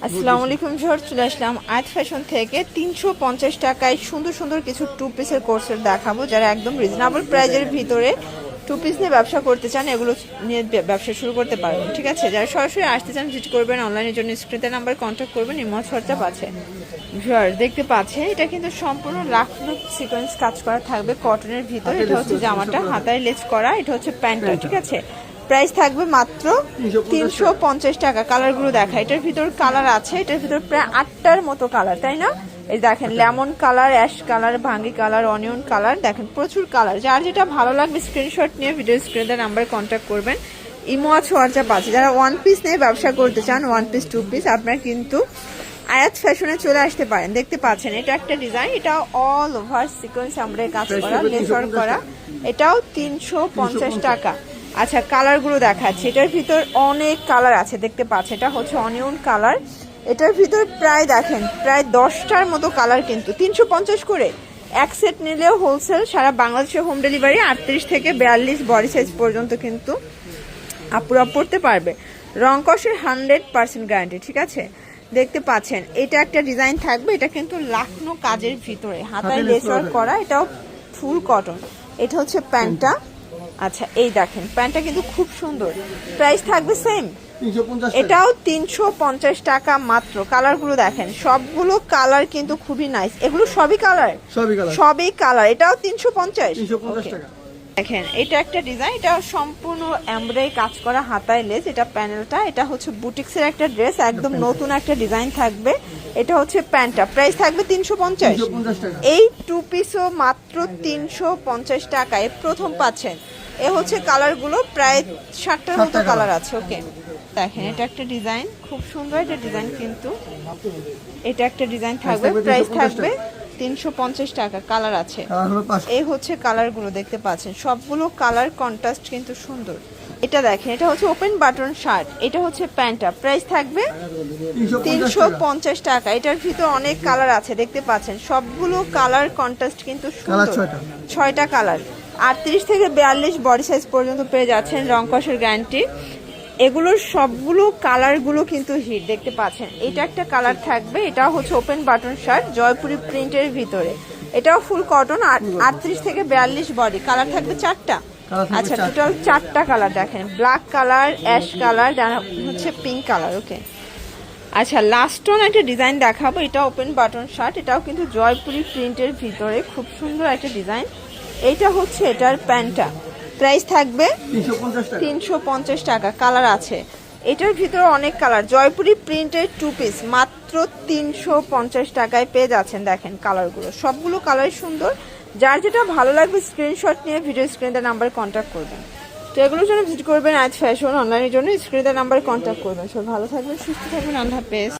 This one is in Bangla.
আসসালামু আলাইকুম জোহর, চলে আসলাম আয়াত ফ্যাশন থেকে 350 টাকায় সুন্দর সুন্দর কিছু টু পিসের কোর্সের দেখাবো। যারা একদম রিজনেবল প্রাইজের ভিতরে টু পিস নিয়ে ব্যবসা করতে চান, এগুলো নিয়ে ব্যবসা শুরু করতে পারবেন। ঠিক আছে, যারা সরাসরি আসতে চান ভিজিট করবেন, অনলাইনের জন্য স্ক্রিনে নাম্বার কন্ট্যাক্ট করবেন। ইমজ খরচা পাচ্ছে জোহর দেখতে পাচ্ছে। এটা কিন্তু সম্পূর্ণ লাখনৌ সিকোয়েন্স কাজ করা থাকবে কটনের ভিতরে। এটা হচ্ছে জামাটা, হাতায় লেস করা। এটা হচ্ছে প্যান্টটা। ঠিক আছে, প্রাইস থাকবে মাত্র 350 টাকা। কালারগুলো দেখা, এটার ভিতর কালার আছে, এটার ভিতর প্রায় 8টার মতো কালার, তাই না? এই দেখেন, লেমন কালার, অ্যাশ কালার, ভাঙ্গি কালার, অনিয়ন কালার, দেখেন প্রচুর কালার। যার যেটা ভালো লাগবে স্ক্রিনশট নিয়ে ভিডিও স্ক্রিনের নাম্বারে কন্ট্যাক্ট করবেন। ইমো আছে, হোয়াটসঅ্যাপ আছে। যারা ওয়ান পিস নিয়ে ব্যবসা করতে চান, ওয়ান পিস টু পিস, আপনারা কিন্তু আয়াত ফ্যাশনে চলে আসতে পারেন। দেখতে পাচ্ছেন এটা একটা ডিজাইন, এটা অল ওভার সিকোয়েন্স আমরা কাজ করা, লেসার করা। এটাও 350 টাকা। আচ্ছা, কালারগুলো দেখাচ্ছি। এটার ভিতর অনেক কালার আছে, দেখতে পাচ্ছেন। এটা হচ্ছে অনিয়ন কালার। এটার ভিতর প্রায় দেখেন প্রায় 10টার মতো কালার, কিন্তু 350 করে। এক সেট নিলেও হোলসেল, সারা বাংলাদেশে হোম ডেলিভারি। 38 থেকে 42 বডি সাইজ পর্যন্ত কিন্তু আপুরা পড়তে পারবে। রং কষের 100% গ্যারান্টি। ঠিক আছে, দেখতে পাচ্ছেন এটা একটা ডিজাইন থাকবে। এটা কিন্তু লাখনৌ কাজের ভিতরে, হাতায় লেস ওয়ার্ক করা। এটাও ফুল কটন। এটা হচ্ছে প্যান্টটা। আচ্ছা, এই দেখেন প্যান্টটা কিন্তু খুব সুন্দর। প্রাইস থাকবে সেম, এটাও 350 টাকা মাত্র। কালারগুলো দেখেন, সবগুলো কালার কিন্তু খুবই নাইস। এগুলো সবই কালার, সবই কালার। এটাও 350 টাকা। দেখেন এটা একটা ডিজাইন, এটা সম্পূর্ণ এমব্রয়ডারি কাজ করা, হাতায় লেস। এটা প্যানেলটা। এটা হচ্ছে বুটিক্সের একটা ড্রেস, একদম নতুন একটা ডিজাইন থাকবে। এটা হচ্ছে প্যান্টটা। প্রাইস থাকবে 350 টাকা। এই টু পিসও মাত্র 350 টাকায় প্রথম পাচ্ছেন। এ হচ্ছে কালারগুলো, প্রায় 60টার মতো কালার আছে। ওকে, দেখেন এটা একটা ডিজাইন, খুব সুন্দর একটা ডিজাইন কিন্তু। এটা একটা ডিজাইন থাকবে, প্রাইস থাকবে 350 টাকা। কালার আছে, এই হচ্ছে কালারগুলো দেখতে পাচ্ছেন। সবগুলো কালার কন্ট্রাস্ট কিন্তু সুন্দর। এটা দেখেন, এটা হচ্ছে ওপেন বাটন শার্ট। এটা হচ্ছে প্যান্টটা। প্রাইস থাকবে 350 টাকা। এটার ভিতর অনেক কালার আছে, দেখতে পাচ্ছেন। সবগুলো কালার কন্ট্রাস্ট কিন্তু সুন্দর। 6টা কালার, 38 থেকে 42 বডি সাইজ পর্যন্ত পেয়ে যাচ্ছেন। রং কষের গ্যারান্টি। এগুলোর সবগুলো কালারগুলো কিন্তু হিট, দেখতে পাচ্ছেন। এটা একটা কালার থাকবে। এটাও হচ্ছে ওপেন বাটন শার্ট, জয়পুরি প্রিন্টের ভিতরে। এটাও ফুল কটন, 38 থেকে 42 বডি। কালার থাকবে 4টা। আচ্ছা, টোটাল 4টা কালার দেখেন, ব্ল্যাক কালার, অ্যাশ কালার, হচ্ছে পিঙ্ক কালার। ওকে, আচ্ছা, লাস্ট ওয়ান একটা ডিজাইন দেখাবো। এটা ওপেন বাটন শার্ট, এটাও কিন্তু জয়পুরি প্রিন্টের ভিতরে, খুব সুন্দর একটা ডিজাইন। এইটা হচ্ছে এটার প্যান্টটা। প্রাইস থাকবে 350 টাকা। কালার আছে, এটার ভিতরে অনেক কালার। জয়পুরি প্রিন্টের টু পিস মাত্র 350 টাকায় পেয়ে যাচ্ছেন। দেখেন কালারগুলো, সবগুলো কালার সুন্দর। যার যেটা ভালো লাগবে স্ক্রিনশট নিয়ে ভিডিও স্ক্রিনে নাম্বারে কন্ট্যাক্ট করবেন। তো এগুলোর জন্য ভিজিট করবেন আয়াত ফ্যাশন, অনলাইনের জন্য স্ক্রিনে নাম্বারে কন্ট্যাক্ট করবেন। সব ভালো থাকবেন, সুস্থ থাকবেন, আল্লাহ হাফেজ।